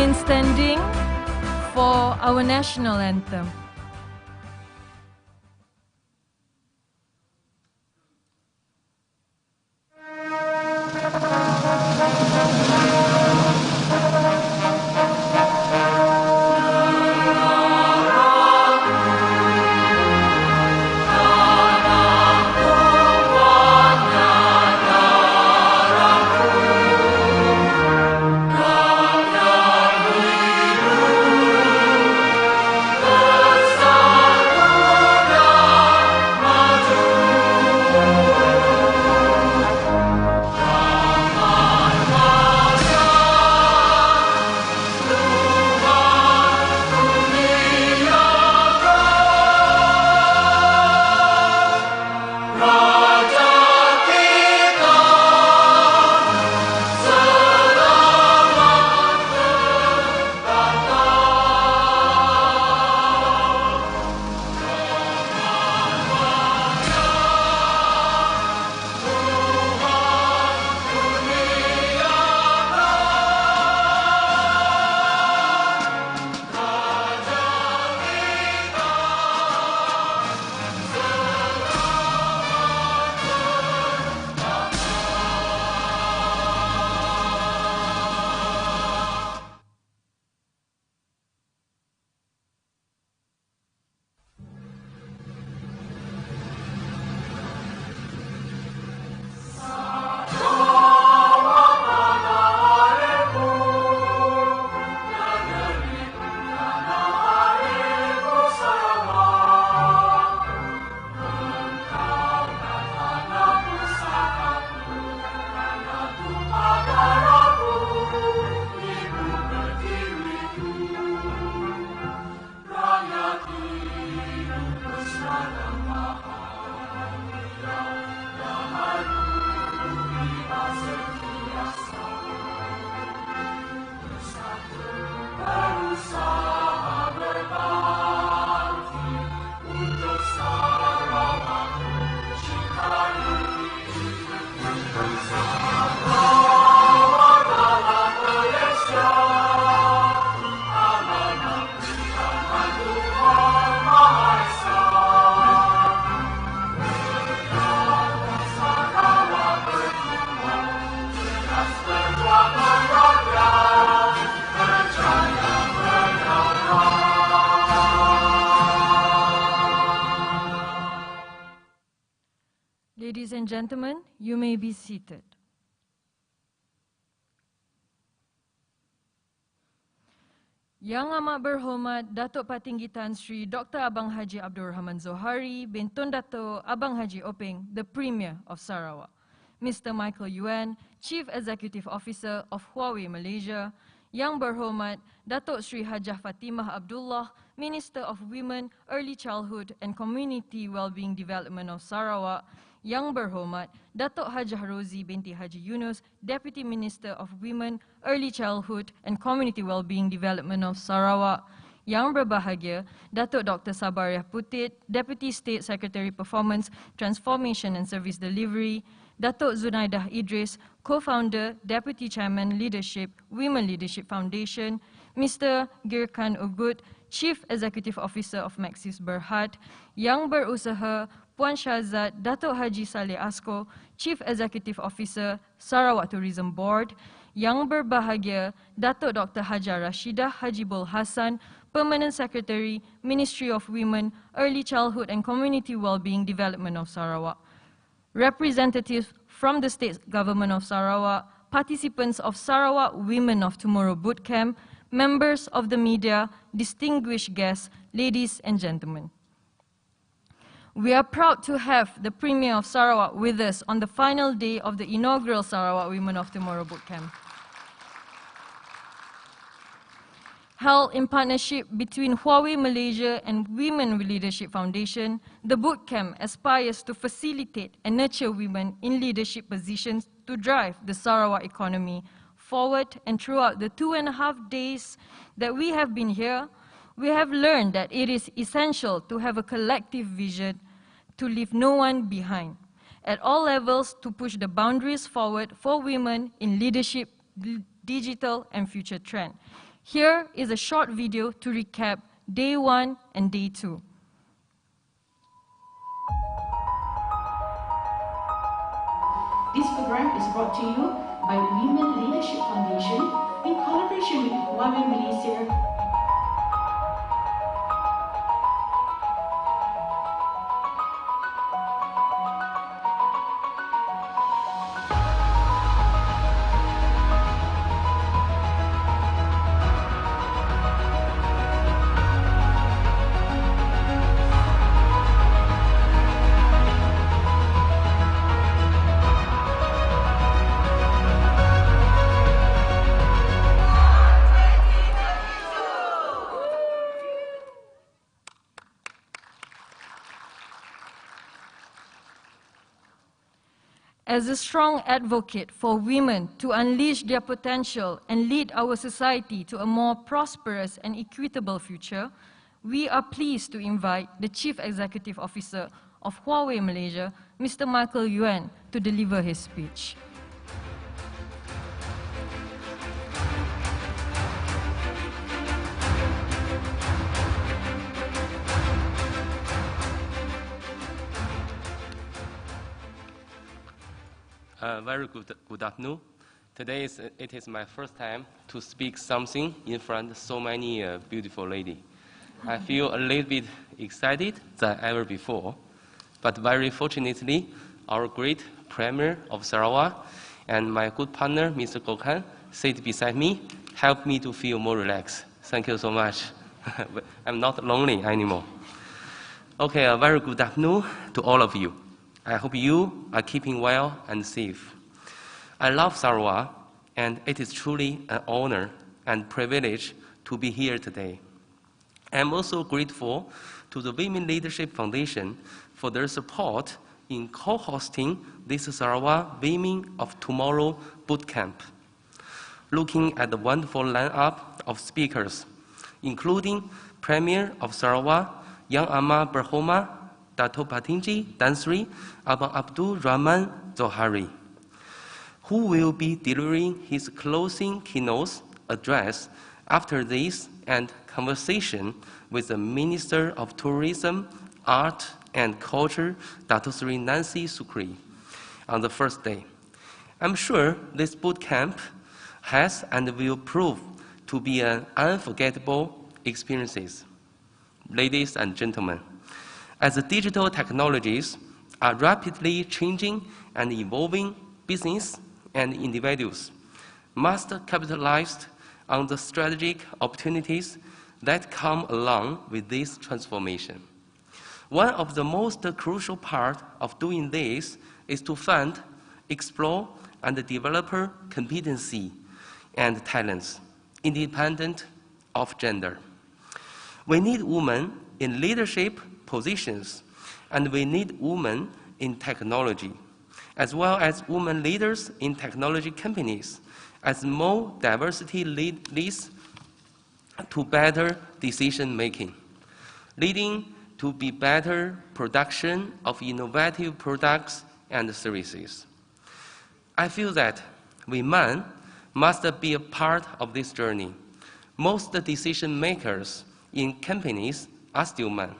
remain standing for our national anthem. Ladies and gentlemen, you may be seated. Yang Amat Berhormat Datuk Patinggi Tan Sri Dr. Abang Haji Abdul Rahman Zohari bin Tun Dato' Abang Haji Openg, the Premier of Sarawak. Mr. Michael Yuan, Chief Executive Officer of Huawei Malaysia. Yang Berhormat Datuk Sri Hajah Fatimah Abdullah, Minister of Women, Early Childhood and Community Wellbeing Development of Sarawak. Yang Berhormat Datuk Hajah Rozi binti Haji Yunus, Deputy Minister of Women, Early Childhood and Community Wellbeing Development of Sarawak. Yang berbahagia Datuk Dr. Sabariah Putit, Deputy State Secretary Performance, Transformation and Service Delivery. Datuk Zunaidah Idris, Co-Founder, Deputy Chairman, Leadership, Women Leadership Foundation. Mr. Girkan Ugut, Chief Executive Officer of Maxis Berhad. Yang berusaha Puan Syazad Datuk Haji Saleh Asko, Chief Executive Officer, Sarawak Tourism Board. Yang berbahagia Datuk Dr. Hajar Rashidah Hajibul Hassan, Permanent Secretary, Ministry of Women, Early Childhood and Community Wellbeing Development of Sarawak. Representatives from the State Government of Sarawak, participants of Sarawak Women of Tomorrow Bootcamp, members of the media, distinguished guests, ladies and gentlemen. We are proud to have the Premier of Sarawak with us on the final day of the inaugural Sarawak Women of Tomorrow Bootcamp. Held in partnership between Huawei Malaysia and Women Leadership Foundation, the bootcamp aspires to facilitate and nurture women in leadership positions to drive the Sarawak economy forward. And throughout the 2.5 days that we have been here, we have learned that it is essential to have a collective vision to leave no one behind at all levels to push the boundaries forward for women in leadership, digital and future trend. Here is a short video to recap Day 1 and Day 2. This program is brought to you by Women Leadership Foundation in collaboration with Women Malaysia. As a strong advocate for women to unleash their potential and lead our society to a more prosperous and equitable future, we are pleased to invite the Chief Executive Officer of Huawei Malaysia, Mr. Michael Yuan, to deliver his speech. Very good afternoon. Today it is my first time to speak something in front of so many beautiful ladies. I feel a little bit excited than ever before, but very fortunately, our great Premier of Sarawak and my good partner, Mr. Gokhan, sit beside me, help me to feel more relaxed. Thank you so much. I'm not lonely anymore. Okay, a very good afternoon to all of you. I hope you are keeping well and safe. I love Sarawak, and it is truly an honor and privilege to be here today. I'm also grateful to the Women Leadership Foundation for their support in co-hosting this Sarawak Women of Tomorrow Bootcamp. Looking at the wonderful lineup of speakers, including Premier of Sarawak, Yang Amat Berhormat Dato' Patinggi Tan Sri Abang Abdul Rahman Zohari, who will be delivering his closing keynote address after this and conversation with the Minister of Tourism, Art and Culture, Dato' Sri Nancy Sukri, on the first day. I'm sure this bootcamp has and will prove to be an unforgettable experience. Ladies and gentlemen, as the digital technologies are rapidly changing and evolving, business and individuals must capitalize on the strategic opportunities that come along with this transformation. One of the most crucial parts of doing this is to fund, explore, and develop competency and talents, independent of gender. We need women in leadership positions, and we need women in technology, as well as women leaders in technology companies, as more diversity leads to better decision-making, leading to be better production of innovative products and services. I feel that we men must be a part of this journey. Most decision makers in companies are still men.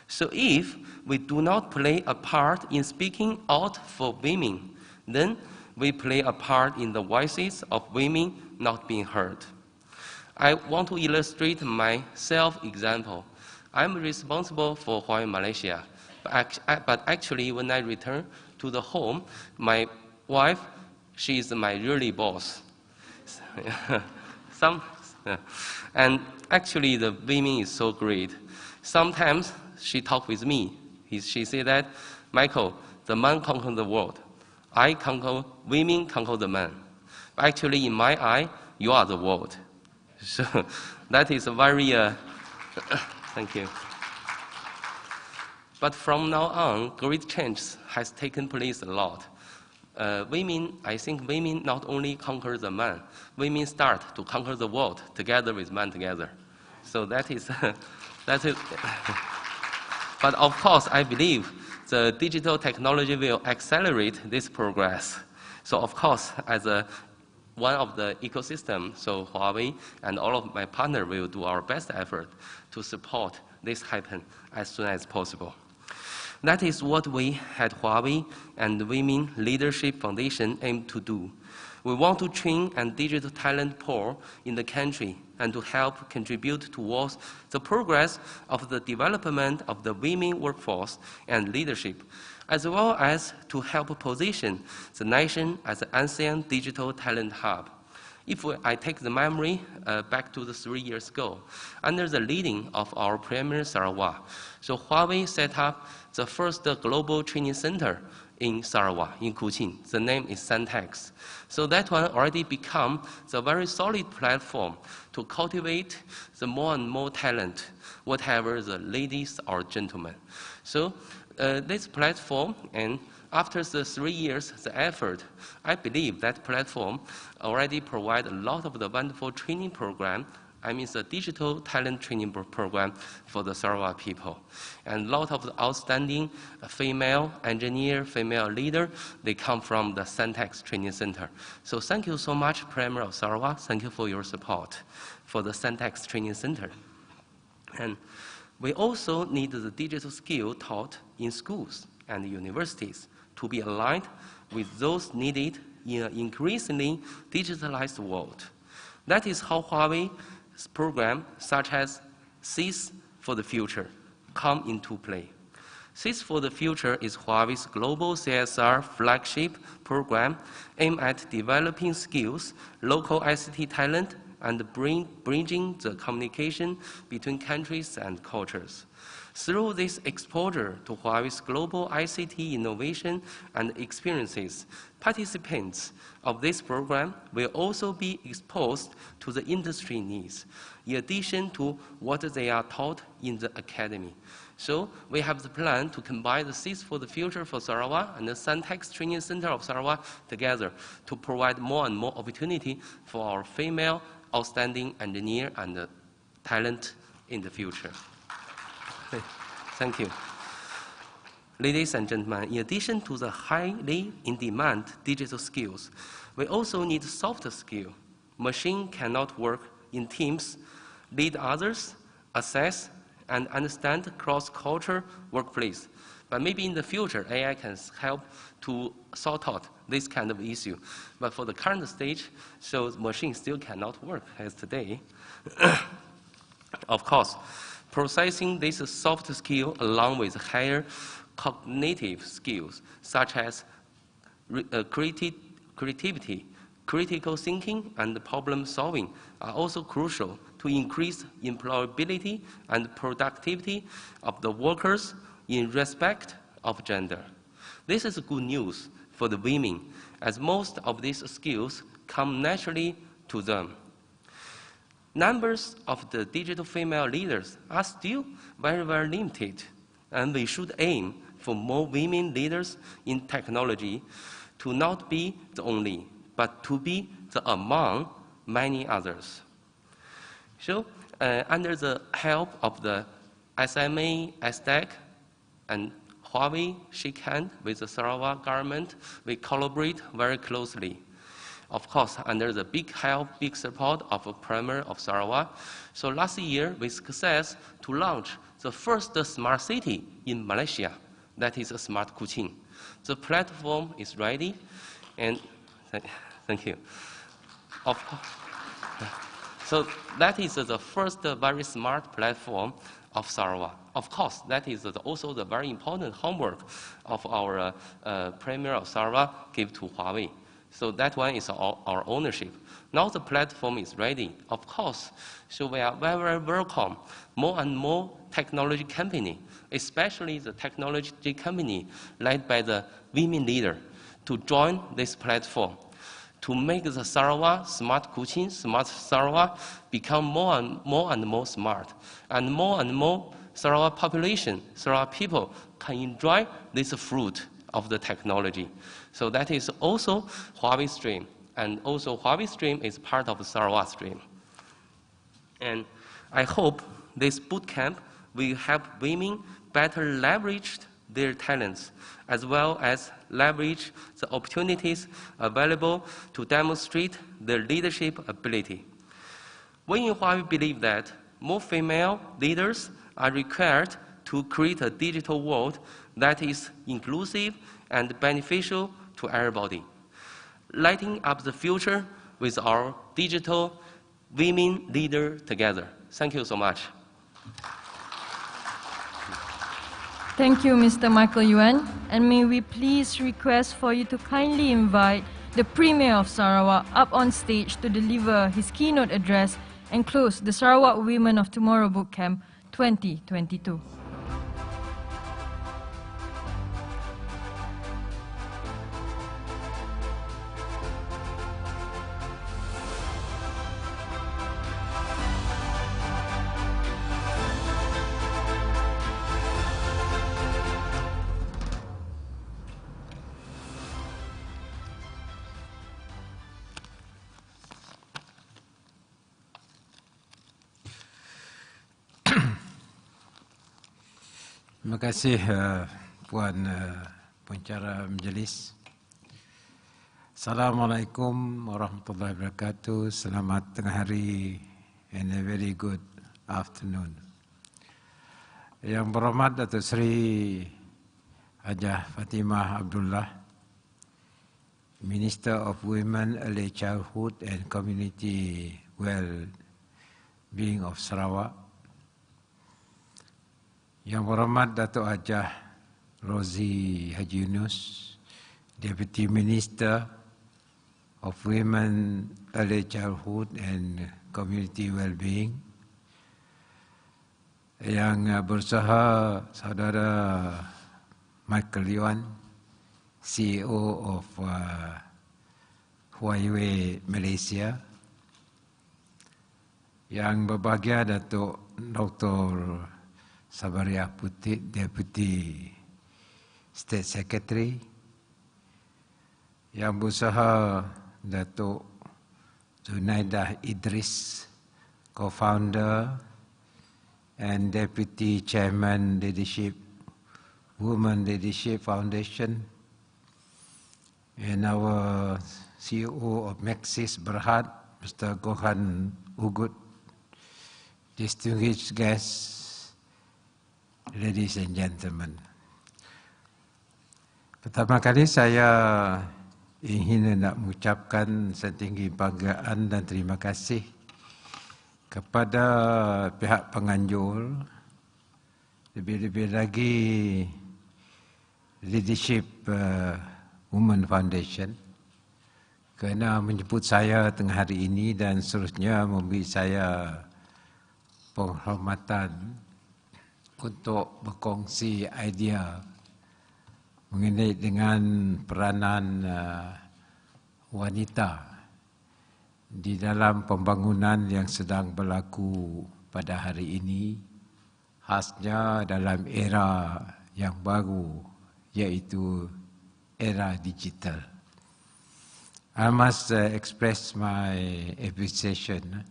So if we do not play a part in speaking out for women, then we play a part in the voices of women not being heard. I want to illustrate my self-example. I'm responsible for Huawei Malaysia, but actually when I return to the home, my wife, she is my really boss. And actually the women is so great. Sometimes she talk with me. She say that, Michael, the man conquer the world. Women conquer the man. But actually, in my eye, you are the world. So that is a very, thank you. But from now on, great change has taken place a lot. I think women not only conquer the man, women start to conquer the world together with men together. So that is, that is. But of course, I believe the digital technology will accelerate this progress. So of course, as a one of the ecosystem, so Huawei and all of my partners will do our best effort to support this happen as soon as possible. That is what we at Huawei and the Women Leadership Foundation aim to do. We want to train and digital talent pool in the country and to help contribute towards the progress of the development of the women workforce and leadership, as well as to help position the nation as an ASEAN digital talent hub. If I take the memory back to the 3 years ago, under the leading of our Premier Sarawak, so Huawei set up the first global training center in Sarawak, in Kuching. The name is Santex. So that one already become the very solid platform to cultivate the more and more talent, whatever the ladies or gentlemen. So this platform, and after the 3 years, the effort, I believe that platform already provide a lot of the wonderful training program. I mean, the digital talent training program for the Sarawak people. And a lot of the outstanding female engineer, female leader, they come from the Santex Training Center. So thank you so much, Premier of Sarawak. Thank you for your support for the Santex Training Center. And we also need the digital skill taught in schools and universities to be aligned with those needed in an increasingly digitalized world. That is how Huawei's program, such as CIS for the Future, come into play. CIS for the Future is Huawei's global CSR flagship program aimed at developing skills, local ICT talent, and bridging the communication between countries and cultures. Through this exposure to Huawei's global ICT innovation and experiences, participants of this program will also be exposed to the industry needs, in addition to what they are taught in the academy. So we have the plan to combine the CIS for the Future for Sarawak and the Santex Training Center of Sarawak together to provide more and more opportunity for our female outstanding engineer and talent in the future. Thank you. Ladies and gentlemen, in addition to the highly in-demand digital skills, we also need soft skills. Machine cannot work in teams, lead others, assess, and understand cross-cultural workplace. But maybe in the future, AI can help to sort out this kind of issue. But for the current stage, so machine still cannot work as today. Of course, processing this soft skill along with higher cognitive skills, such as creativity, critical thinking, and problem solving, are also crucial to increase employability and productivity of the workers in respect of gender. This is good news for the women, as most of these skills come naturally to them. Numbers of the digital female leaders are still very, very limited, and we should aim for more women leaders in technology to not be the only, but to be the among many others. So, under the help of the SMA, SDEC, and Huawei shake hands with the Sarawak government, we collaborate very closely. Of course, under the big help, big support of the Premier of Sarawak. So last year, we success to launch the first smart city in Malaysia, that is a Smart Kuching. The platform is ready, and thank you. Of course, so that is the first very smart platform of Sarawak. Of course, that is also the very important homework of our Premier of Sarawak give to Huawei. So that one is our ownership. Now the platform is ready. Of course, so we are very, very welcome more and more technology company, especially the technology company led by the women leader, to join this platform to make the Sarawak, Smart Kuching, Smart Sarawak become more and more smart. And more Sarawak population, Sarawak people can enjoy this fruit of the technology. So that is also Huawei stream. And also Huawei stream is part of the Sarawak stream. And I hope this bootcamp will help women better leverage their talents, as well as leverage the opportunities available to demonstrate their leadership ability. We in Huawei believe that more female leaders are required to create a digital world that is inclusive and beneficial to everybody, lighting up the future with our digital women leader together. Thank you so much. Thank you, Mr. Michael Yuan. And may we please request for you to kindly invite the Premier of Sarawak up on stage to deliver his keynote address and close the Sarawak Women of Tomorrow Bootcamp 2022. Terima kasih Puan Pencara Majlis. Assalamualaikum warahmatullahi wabarakatuh. Selamat tengah hari and a very good afternoon. Yang berhormat Datuk Seri Hajah Fatimah Abdullah, Minister of Women, Early Childhood and Community Well-being of Sarawak. Yang berhormat Datuk Hajah Rozi Haji Yunus, Deputy Minister of Women, Early Childhood and Community Well-being. Yang berusaha Saudara Michael Yuan, CEO of Huawei Malaysia. Yang berbahagia Datuk Dr. Sabaria Putih, Deputy State Secretary. Yang berusaha Datuk Zunaidah Idris, Co-founder and Deputy Chairman Leadership, Women Leadership Foundation. And our CEO of Maxis Berhad, Mr. Gohan Ugut. Distinguished guests, ladies and gentlemen. Pertama kali saya ingin nak mengucapkan setinggi banggaan dan terima kasih kepada pihak penganjur, lebih-lebih lagi Leadership Women Foundation kerana menjemput saya tengah hari ini dan seterusnya memberi saya penghormatan untuk berkongsi idea mengenai dengan peranan wanita di dalam pembangunan yang sedang berlaku pada hari ini, khasnya dalam era yang baru, iaitu era digital. I must express my appreciation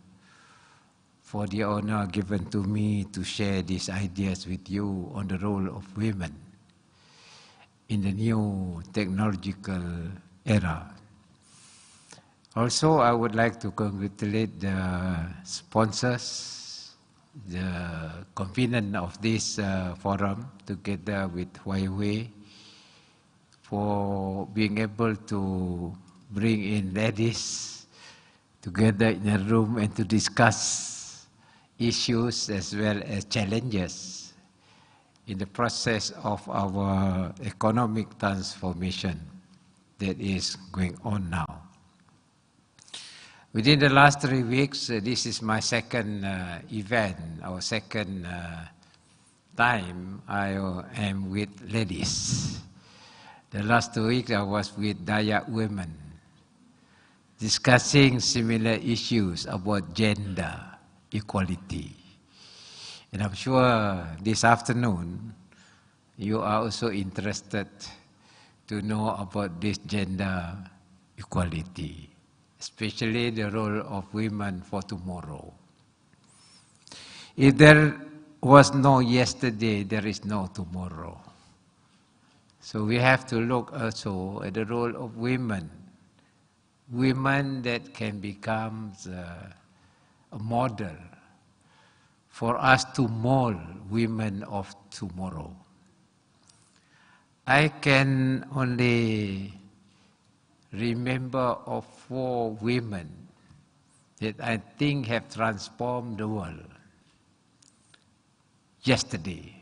for the honor given to me to share these ideas with you on the role of women in the new technological era. Also, I would like to congratulate the sponsors, the convener of this forum, together with Huawei, for being able to bring in ladies together in a room and to discuss issues as well as challenges in the process of our economic transformation that is going on now. Within the last 3 weeks, this is my second event, or second time I am with ladies. The last 2 weeks I was with Dayak women, discussing similar issues about gender equality. And I'm sure this afternoon you are also interested to know about this gender equality, especially the role of women for tomorrow. If there was no yesterday, there is no tomorrow. So we have to look also at the role of women. Women that can become a model for us to mold women of tomorrow. I can only remember of 4 women that I think have transformed the world yesterday,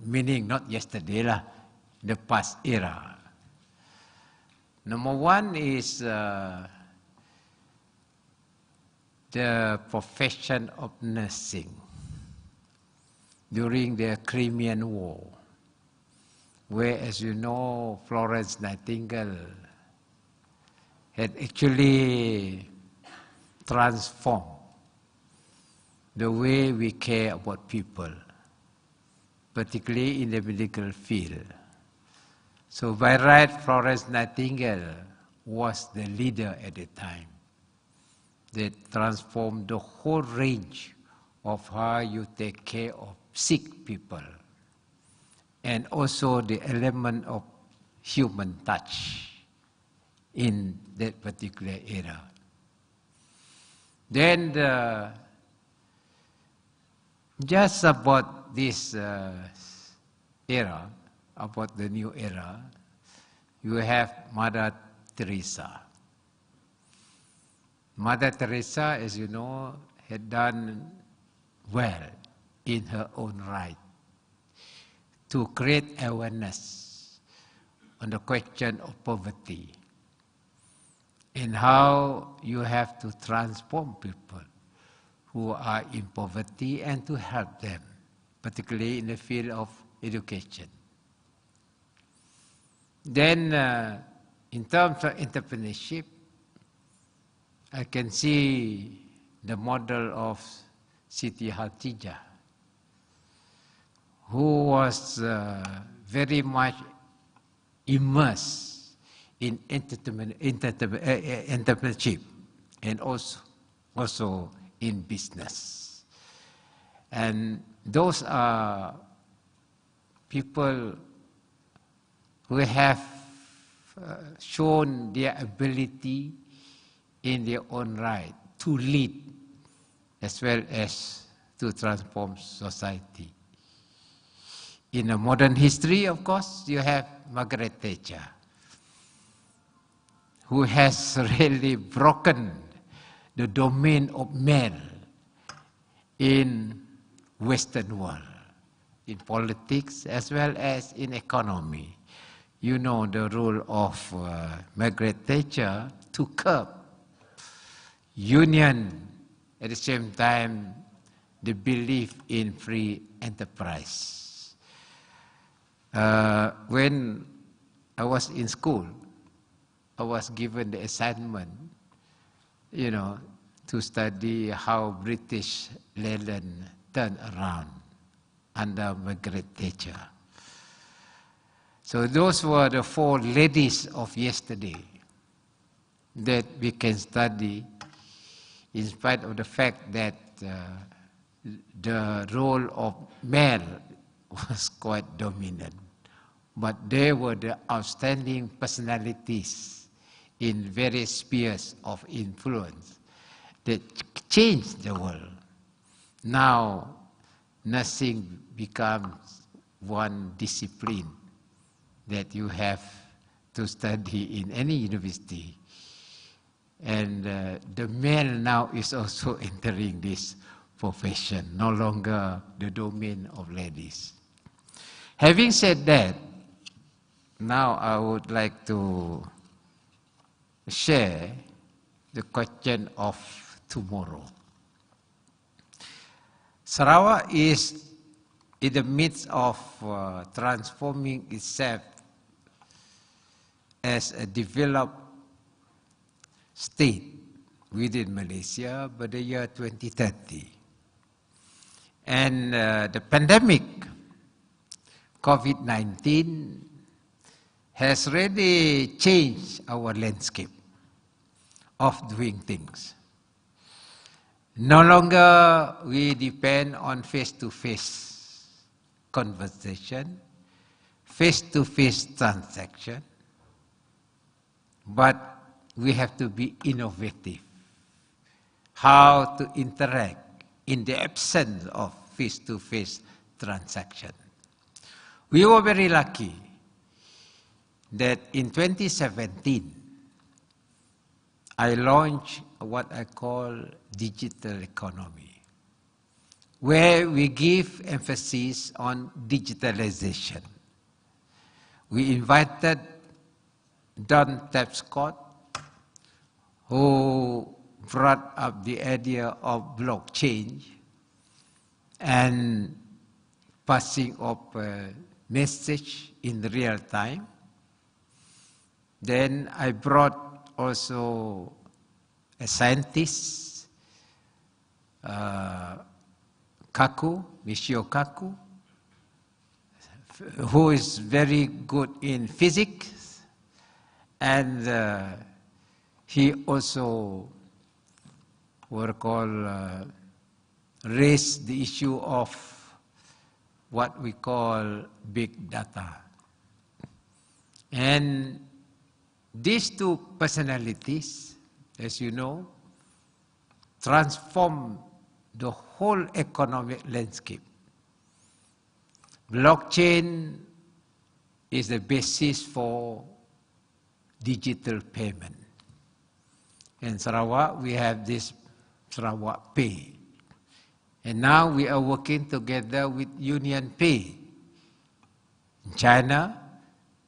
meaning not yesterday lah, the past era. Number 1 is the profession of nursing during the Crimean War, where, as you know, Florence Nightingale had actually transformed the way we care about people, particularly in the medical field. So by right, Florence Nightingale was the leader at the time that transformed the whole range of how you take care of sick people, and also the element of human touch in that particular era. Then just about this era, about the new era, you have Mother Teresa. Mother Teresa, as you know, had done well in her own right to create awareness on the question of poverty and how you have to transform people who are in poverty and to help them, particularly in the field of education. Then, in terms of entrepreneurship, I can see the model of Siti Khatijah, who was very much immersed in entrepreneurship and also in business. And those are people who have shown their ability in their own right to lead as well as to transform society. In a modern history, of course, you have Margaret Thatcher, who has really broken the domain of men in Western world, in politics as well as in economy. You know the role of Margaret Thatcher to curb union, at the same time the belief in free enterprise. When I was in school, I was given the assignment, to study how British Leyland turned around under Margaret Thatcher. So those were the 4 ladies of yesterday that we can study, in spite of the fact that the role of male was quite dominant. But they were the outstanding personalities in various spheres of influence that changed the world. Now, nursing becomes one discipline that you have to study in any university. And the male now is also entering this profession, no longer the domain of ladies. Having said that, now I would like to share the question of tomorrow. Sarawak is in the midst of transforming itself as a developed state within Malaysia by the year 2030. And the pandemic, COVID-19, has really changed our landscape of doing things. No longer we depend on face-to-face conversation. face-to-face transaction, but we have to be innovative. How to interact in the absence of face-to-face transaction. We were very lucky that in 2017, I launched what I call digital economy, where we give emphasis on digitalization. We invited Don Tapscott, who brought up the idea of blockchain and passing of a message in real time. Then I brought also a scientist, Kaku, Michio Kaku, who is very good in physics, and he also raised the issue of what we call big data. And these two personalities, as you know, transform the whole economic landscape. Blockchain is the basis for digital payment. In Sarawak, we have this Sarawak Pay. And now we are working together with Union Pay. In China,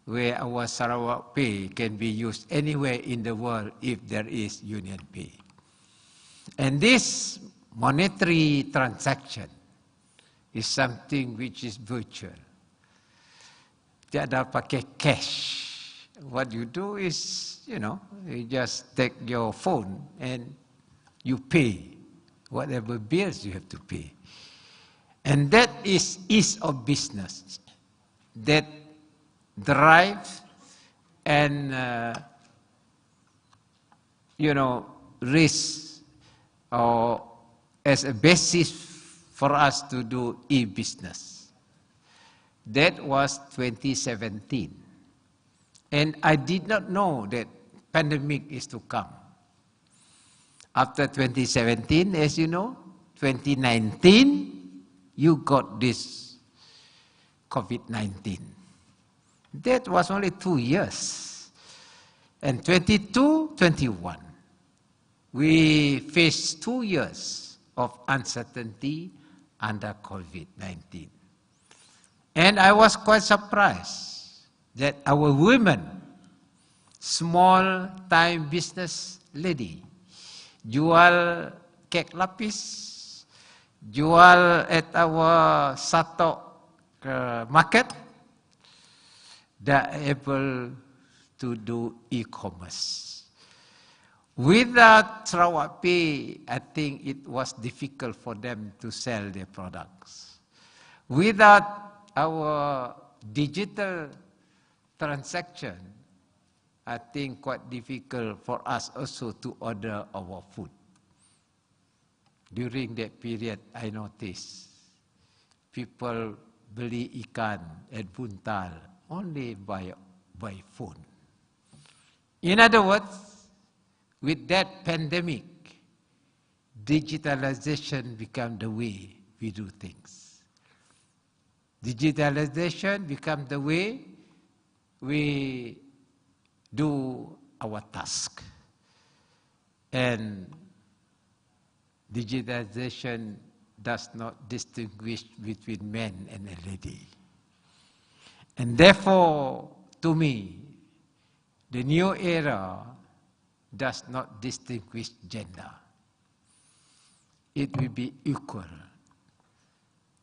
where our Sarawak Pay can be used anywhere in the world if there is Union Pay. And this monetary transaction is something which is virtual. Tiada pakai cash. What you do is, you just take your phone and you pay whatever bills you have to pay. And that is ease of business that drives and, raise as a basis for us to do e-business. That was 2017. And I did not know that pandemic is to come. After 2017, as you know, 2019, you got this COVID-19. That was only 2 years. And 22, 21, we faced 2 years of uncertainty under COVID-19. And I was quite surprised that our women, small-time business lady, jual kek lapis, jual at our Satok market, they are able to do e-commerce. Without Sarawak Pay, I think it was difficult for them to sell their products. Without our digital transaction, I think quite difficult for us also to order our food. During that period, I noticed people beli ikan at Buntal only by phone. In other words, with that pandemic, digitalization became the way we do things. Digitalization became the way we do our task. And digitalization does not distinguish between men and a lady. And therefore, to me, the new era does not distinguish gender. It will be equal.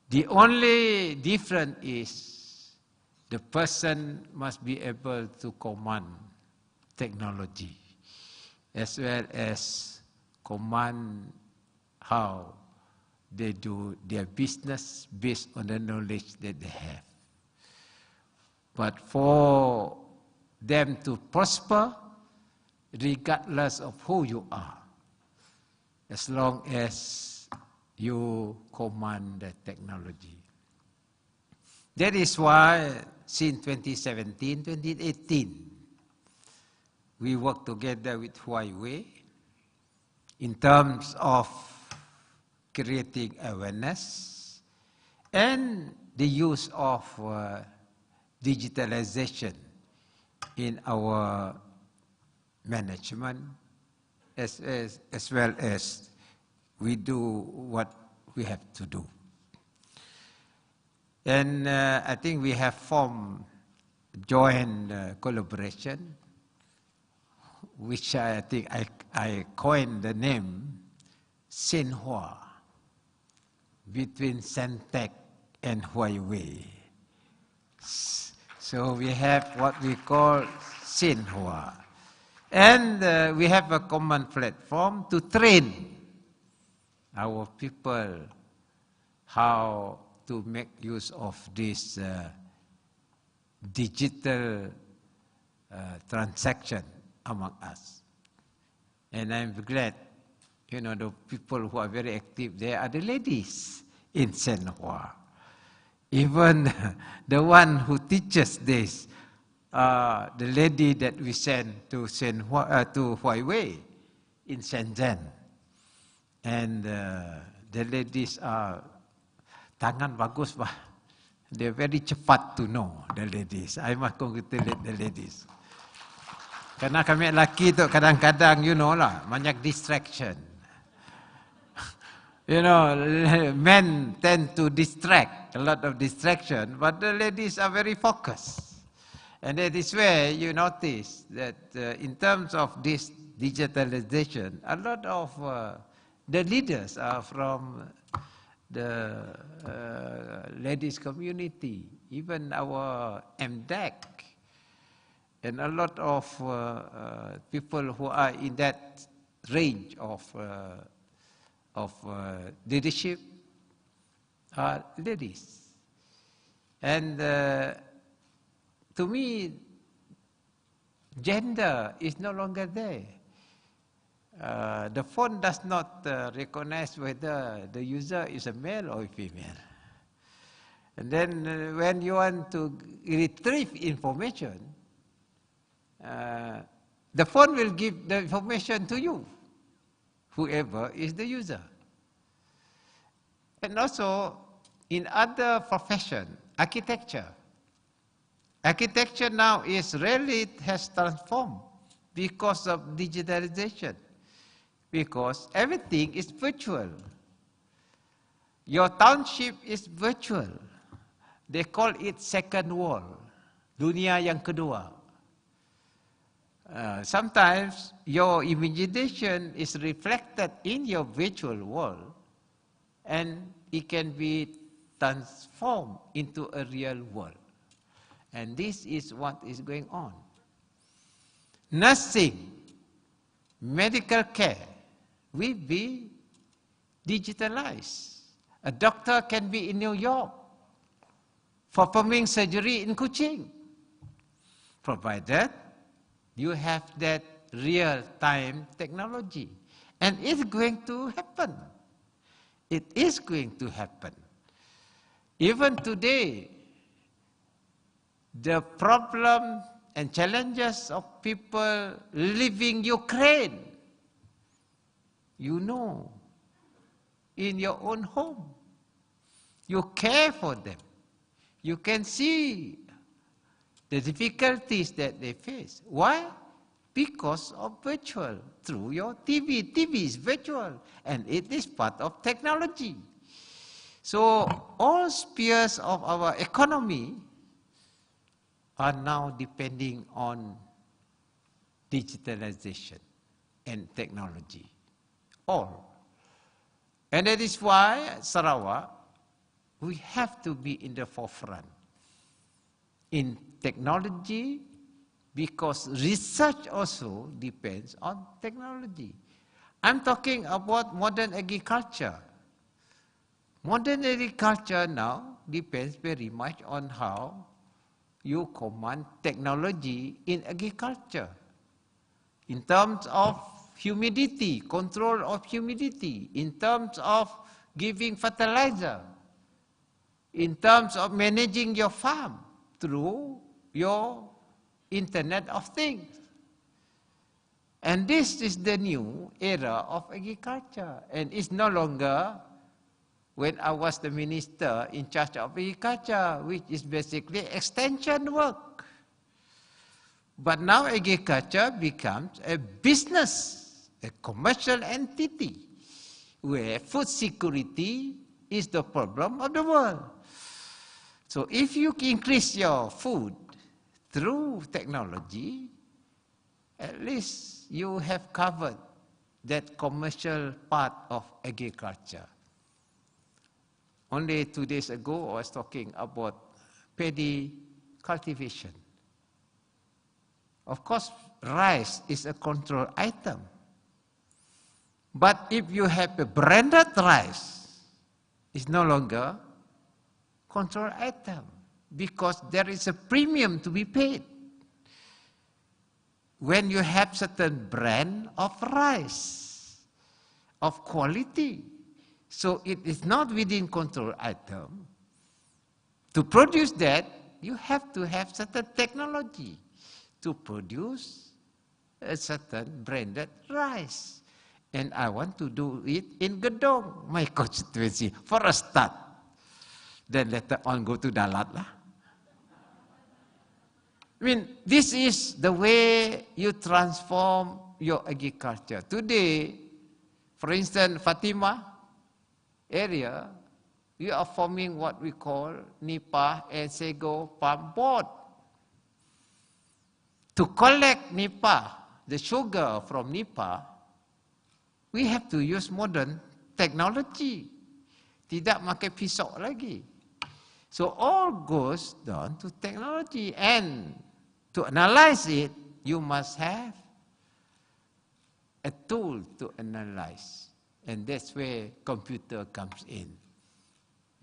The only difference is the person must be able to command technology as well as command how they do their business based on the knowledge that they have. But for them to prosper, regardless of who you are, as long as you command the technology. That is why since 2017, 2018, we work together with Huawei in terms of creating awareness and the use of digitalization in our management, as well as we do what we have to do. And I think we have formed joint collaboration, which I think I coined the name Senhua, between Sentech and Huawei. So we have what we call Senhua. And we have a common platform to train our people how to make use of this digital transaction among us. And I'm glad, you know, the people who are very active there are the ladies in Senhua. Even the one who teaches this, the lady that we sent to Huawei in Shenzhen. And the ladies are tangan bagus bah. They're very cepat to know, the ladies. I must congratulate the ladies. Karena kami lelaki tu kadang-kadang, you know lah, banyak distraction. You know, men tend to distract, a lot of distraction, but the ladies are very focused. And that is where you notice that in terms of this digitalization, a lot of the leaders are from the ladies community, even our MDEC, and a lot of people who are in that range of leadership are ladies. And to me, gender is no longer there. The phone does not recognize whether the user is a male or a female. And then when you want to retrieve information, the phone will give the information to you, whoever is the user. And also, in other professions, architecture. Architecture now has transformed because of digitalization. Because everything is virtual. Your township is virtual. They call it second world, dunia yang kedua. Sometimes your imagination is reflected in your virtual world, and it can be transformed into a real world. And this is what is going on. Nursing, medical care will be digitalized. A doctor can be in New York performing surgery in Kuching, provided you have that real-time technology. And it's going to happen. It is going to happen. Even today, the problem and challenges of people living Ukraine, you know, in your own home. You care for them. You can see the difficulties that they face. Why? Because of virtual, through your TV. TV is virtual, and it is part of technology. So all spheres of our economy are now depending on digitalization and technology. All. And that is why Sarawak, we have to be in the forefront in technology, because research also depends on technology. I'm talking about modern agriculture. Modern agriculture now depends very much on how you command technology in agriculture. In terms of humidity, control of humidity, in terms of giving fertilizer. in terms of managing your farm through your Internet of Things. And this is the new era of agriculture. And it's no longer when I was the minister in charge of agriculture, which is basically extension work. But now agriculture becomes a business, a commercial entity, where food security is the problem of the world. So if you increase your food through technology, at least you have covered that commercial part of agriculture. Only 2 days ago, I was talking about paddy cultivation. Of course, rice is a control item. But if you have a branded rice, it's no longer control item because there is a premium to be paid when you have certain brand of rice, of quality. So it is not within control item. To produce that, you have to have certain technology to produce a certain branded rice. And I want to do it in Gedong, my constituency, for a start. Then later on go to Dalat lah. I mean, this is the way you transform your agriculture. Today, for instance, Fatima area, we are forming what we call Nipah and Sego Palm Board. To collect Nipah, the sugar from Nipah, we have to use modern technology. Tidak pakai pisau lagi. So all goes down to technology. And to analyze it, you must have a tool to analyze. And that's where computer comes in.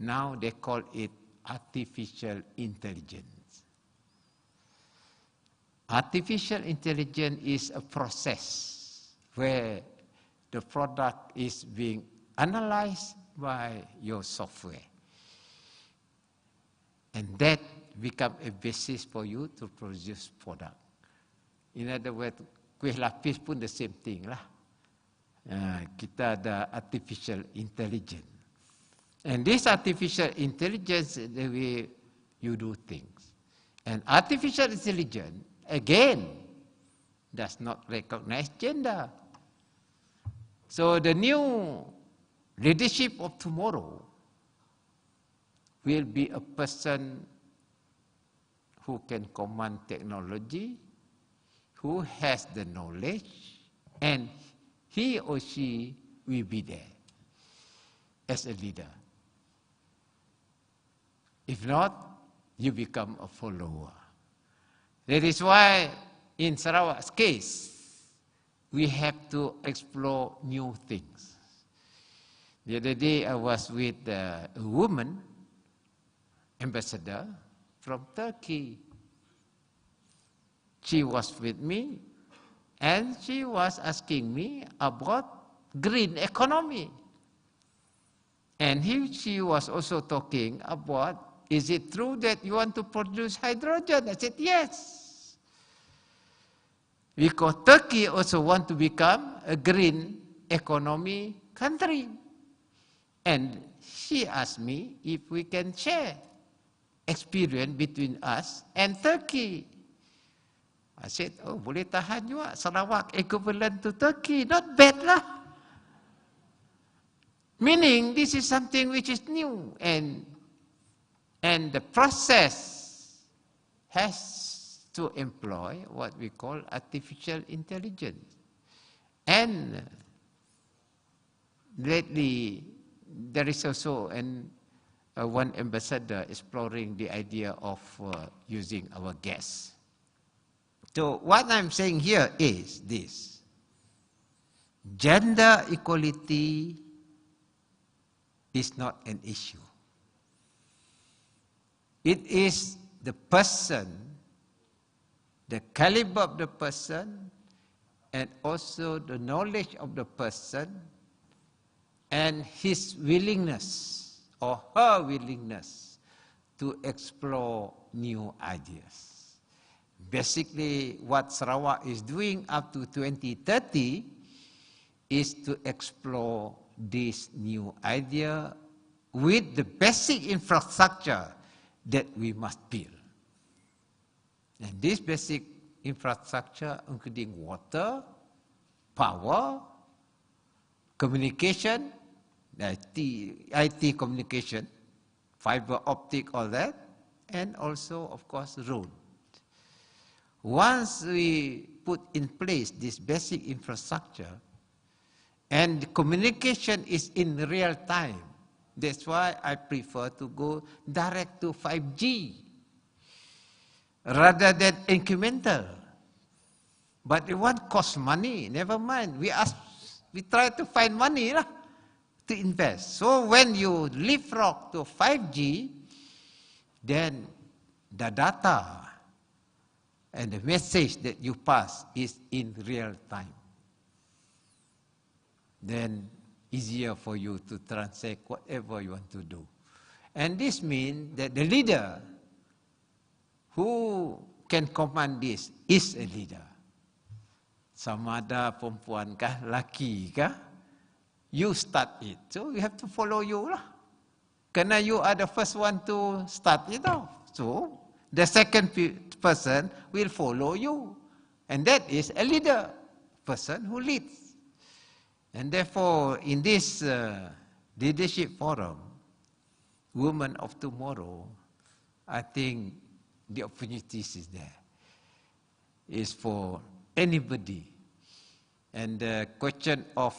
Now they call it artificial intelligence. Artificial intelligence is a process where the product is being analyzed by your software. And that becomes a basis for you to produce product. In other words, kuih lapis pun the same thing lah. Kita ada artificial intelligence. And this artificial intelligence is the way you do things. And artificial intelligence, again, does not recognize gender. So the new leadership of tomorrow will be a person who can command technology, who has the knowledge, and he or she will be there as a leader. If not, you become a follower. That is why in Sarawak's case, we have to explore new things. The other day I was with a woman, ambassador from Turkey. She was with me and she was asking me about green economy. And she was also talking about, is it true that you want to produce hydrogen? I said, yes. Because Turkey also wants to become a green economy country. And she asked me if we can share experience between us and Turkey. I said, oh, boleh tahan juga. Sarawak equivalent to Turkey. Not bad lah. Meaning, this is something which is new. And the process has to employ what we call artificial intelligence. And lately, there is also one ambassador exploring the idea of using our gas. So what I'm saying here is this. Gender equality is not an issue. It is the person, the caliber of the person, and also the knowledge of the person, and his willingness or her willingness to explore new ideas. Basically, what Sarawak is doing up to 2030 is to explore this new idea with the basic infrastructure that we must build. And this basic infrastructure including water, power, communication, IT communication, fiber optic, all that, and also, of course, road. Once we put in place this basic infrastructure, and the communication is in real time, that's why I prefer to go direct to 5G rather than incremental. But it won't cost money, never mind. We try to find money to invest. So when you leapfrog to 5G, then the data and the message that you pass is in real time. Then easier for you to transact whatever you want to do. And this means that the leader who can command this is a leader. Sama ada perempuan kah, laki kah, you start it. So we have to follow you lah. Karena you are the first one to start it off. So the second person will follow you. And that is a leader, person who leads. And therefore, in this leadership forum, Women of Tomorrow, I think the opportunities is there. Is for anybody. And the question of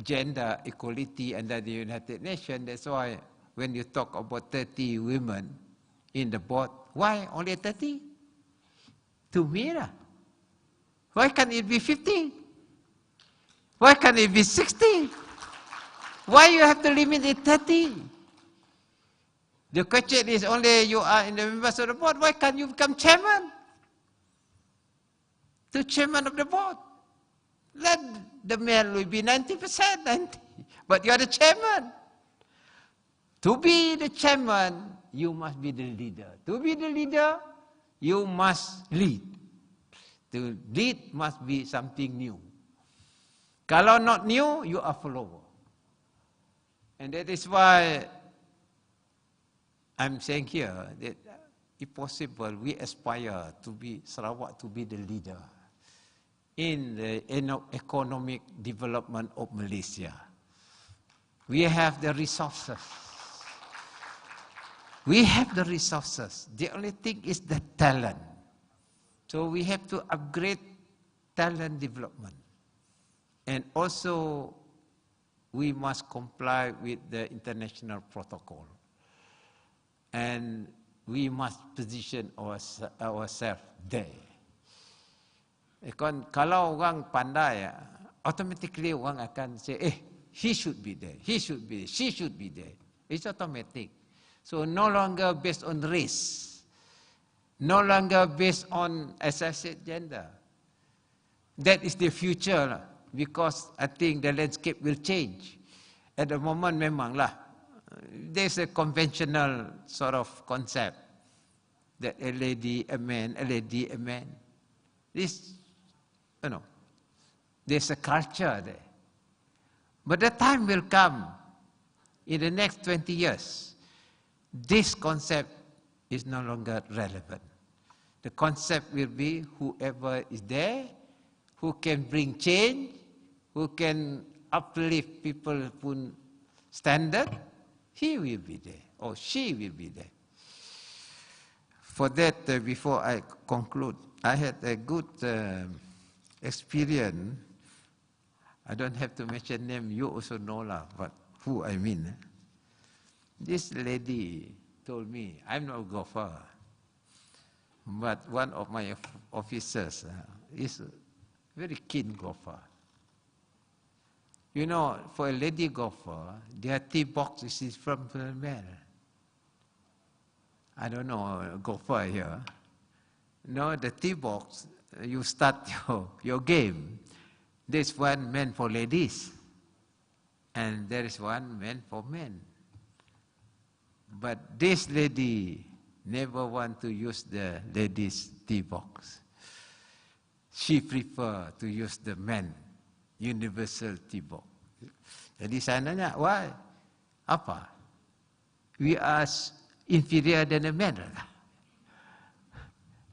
gender equality under the United Nations, that's why when you talk about 30 women in the board, why only 30? To me, why can't it be 50? Why can't it be 60? Why you have to limit it 30? The question is only you are in the members of the board, why can't you become chairman? The chairman of the board. Let the male will be 90%, 90. But you are the chairman. To be the chairman, you must be the leader. To be the leader, you must lead. To lead must be something new. Kalau not new, you are follower. And that is why I'm saying here that if possible, we aspire to be Sarawak to be the leader in the economic development of Malaysia. We have the resources. We have the resources. The only thing is the talent. So we have to upgrade talent development. And also, we must comply with the international protocol. And we must position ourselves there. Kalau orang pandai, automatically orang akan say, he should be there, he should be there, she should be there. It's automatic. So no longer based on race, no longer based on, as I said, gender. That is the future, because I think the landscape will change. At the moment, memanglah, there's a conventional sort of concept that a lady, a man, a lady, a man. This, there's a culture there. But the time will come in the next 20 years. This concept is no longer relevant. The concept will be whoever is there, who can bring change, who can uplift people's standard, he will be there, or she will be there. For that, before I conclude, I had a good experience. I don't have to mention name, you also know lah, but who I mean. This lady told me, I'm not a golfer, but one of my officers is a very keen golfer. You know, for a lady golfer, their tee box is from the male. I don't know, a golfer here. No, the tee box, you start your game. There's one meant for ladies, and there is one meant for men. But this lady never want to use the ladies' tea box. She prefer to use the men universal tea box. Jadi saya nanya, why? Apa? We are inferior than the men.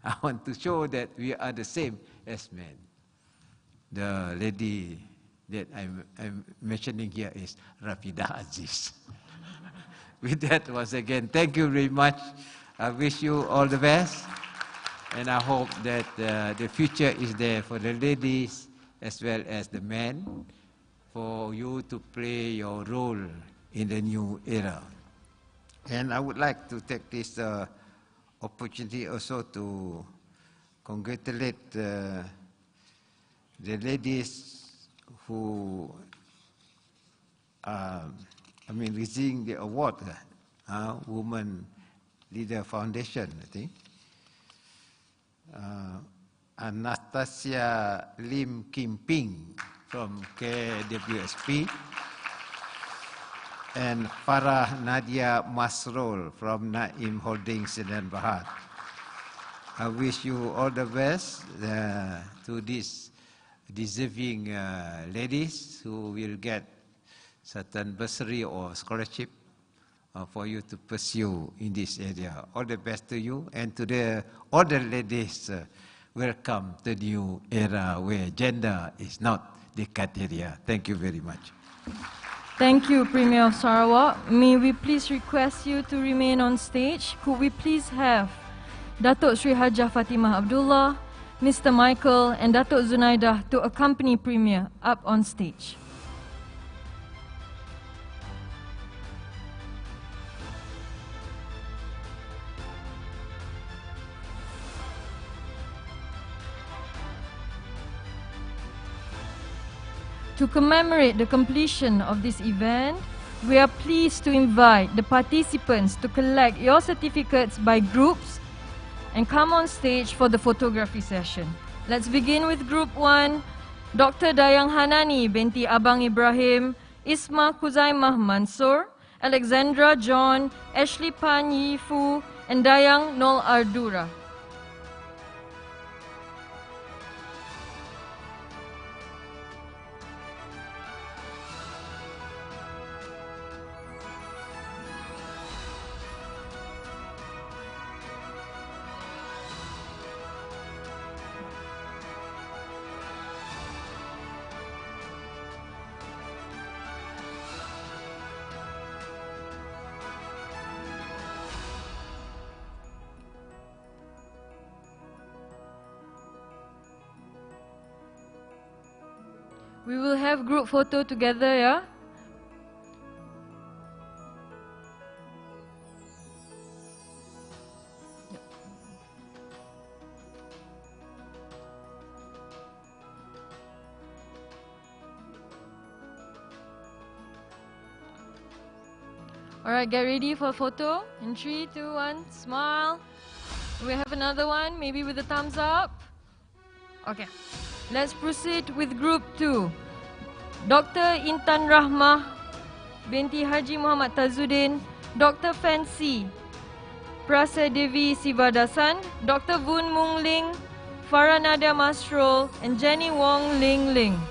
I want to show that we are the same as men. The lady that I'm mentioning here is Rafida Aziz. With that, once again, thank you very much. I wish you all the best. And I hope that the future is there for the ladies as well as the men, for you to play your role in the new era. And I would like to take this opportunity also to congratulate the ladies who receiving the award, Women Leader Foundation, I think. Anastasia Lim Kim Ping from KWSP, and Farah Nadia Masrol from Naim Holdings Sedan Bahad. I wish you all the best to these deserving ladies who will get certain bursary or scholarship for you to pursue in this area. All the best to you, and to the other ladies, welcome to the new era where gender is not the criteria. Thank you very much. Thank you, Premier of Sarawak. May we please request you to remain on stage. Could we please have Datuk Sri Hajah Fatimah Abdullah, Mr. Michael, and Datuk Zunaidah to accompany Premier up on stage. To commemorate the completion of this event, we are pleased to invite the participants to collect your certificates by groups and come on stage for the photography session. Let's begin with Group 1, Dr. Dayang Hanani binti Abang Ibrahim, Isma Kuzaimah Mansur, Alexandra John, Ashley Pan Yifu, and Dayang Nol Ardura. We will have group photo together, yeah? Alright, get ready for a photo. In 3, 2, 1, smile. We have another one, maybe with a thumbs up. Okay. Let's proceed with Group 2. Dr. Intan Rahmah binti Haji Muhammad Tazuddin, Dr. Fancy Prasadevi Sivadasan, Dr. Voon Mung Ling, Farah Nadia Masrol, and Jenny Wong Ling Ling.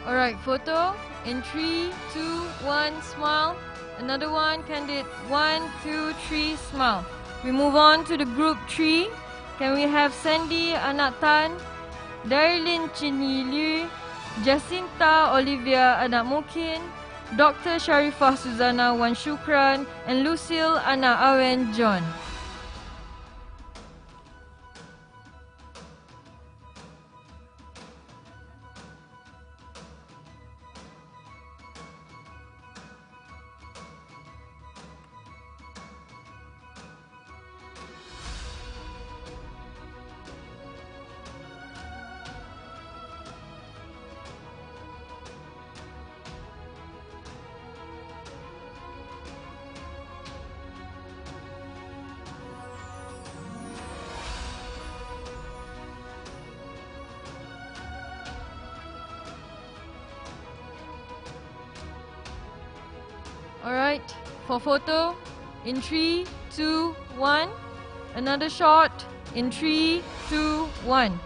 Alright, photo. In 3, 2, 1, smile. Another one, candid. 1, 2, 3, smile. We move on to the Group 3. Can we have Sandy Anak Tan, Darilyn Chinyi Liu, Jacinta Olivia Anak Mukin, Dr. Sharifah Suzana Wan Shukran, and Lucille Anak Awen John. Alright, for photo, in 3, 2, 1. Another shot, in 3, 2, 1.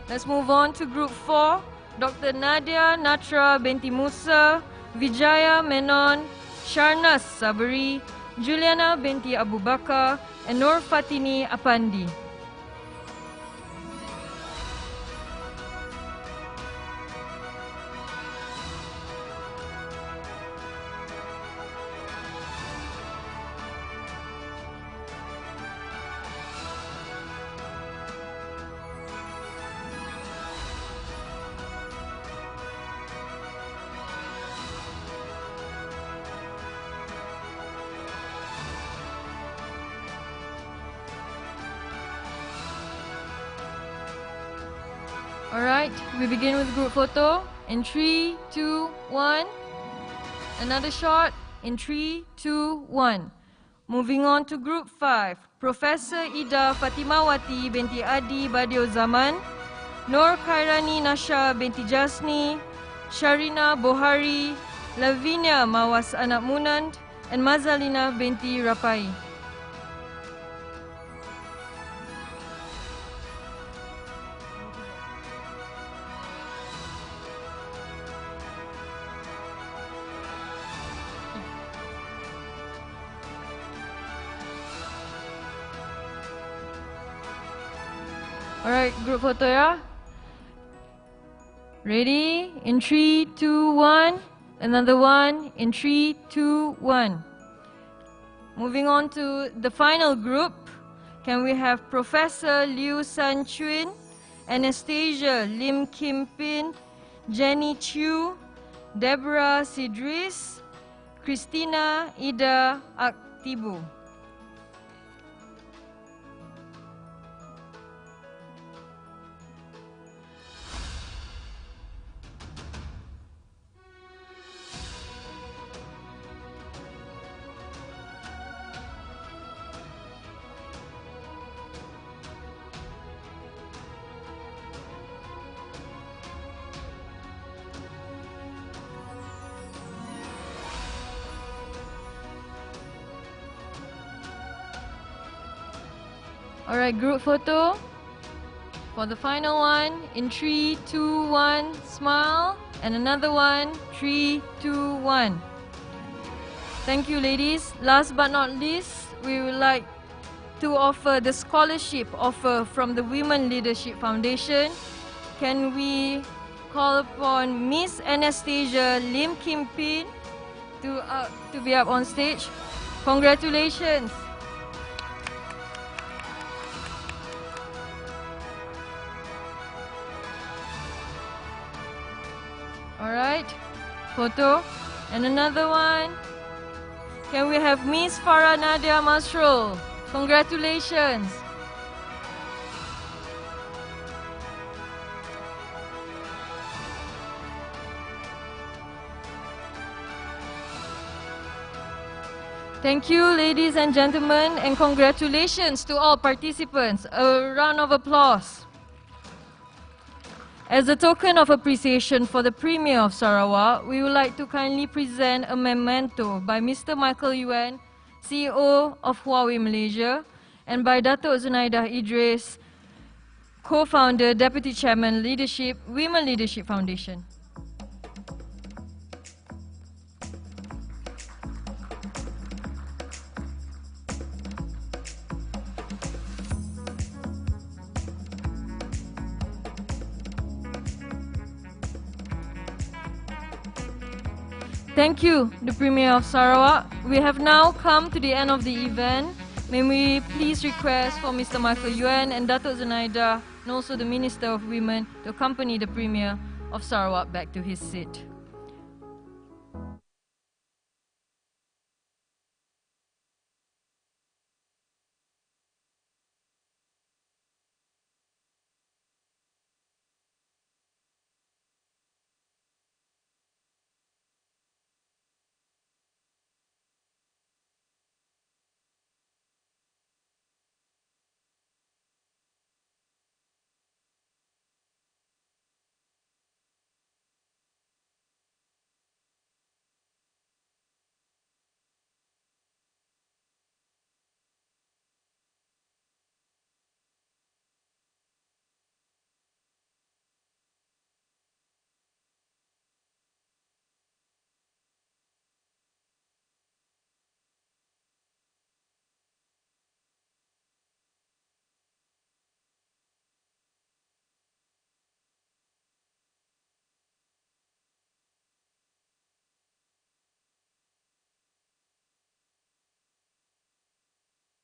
Let's move on to group 4. Dr. Nadia Natra binti Musa, Vijaya Menon, Sharnas Sabari, Juliana binti Abu Bakar, and Nur Fatini Apandi. Alright, we begin with group photo. In 3, 2, 1. Another shot. In 3, 2, 1. Moving on to group 5. Professor Ida Fatimawati binti Adi Badio Zaman, Nur Khairani Nasha binti Jasni, Sharina Bohari, Lavinia Mawas Anak Munand, and Mazalina binti Rapai. Alright, group photo ya. Ready? In 3, 2, 1. Another one. In 3, 2, 1. Moving on to the final group. Can we have Professor Liu San Chuin, Anastasia Lim Kim Pin, Jenny Chiu, Deborah Sidris, Christina Ida Aktibu. Alright, group photo. For the final one, in 3, 2, 1, smile. And another one, 3, 2, 1. Thank you, ladies. Last but not least, we would like to offer the scholarship offer from the Women Leadership Foundation. Can we call upon Miss Anastasia Lim Kim Pin to be up on stage? Congratulations. Alright, photo. And another one. Can we have Miss Farah Nadia Masrol? Congratulations. Thank you, ladies and gentlemen, and congratulations to all participants. A round of applause. As a token of appreciation for the Premier of Sarawak, we would like to kindly present a memento by Mr. Michael Yuan, CEO of Huawei Malaysia, and by Dato' Zunaidah Idris, Co-founder, Deputy Chairman, Women Leadership Foundation. Thank you, the Premier of Sarawak. We have now come to the end of the event. May we please request for Mr. Michael Yuan and Dato' Zunaidah, and also the Minister of Women, to accompany the Premier of Sarawak back to his seat.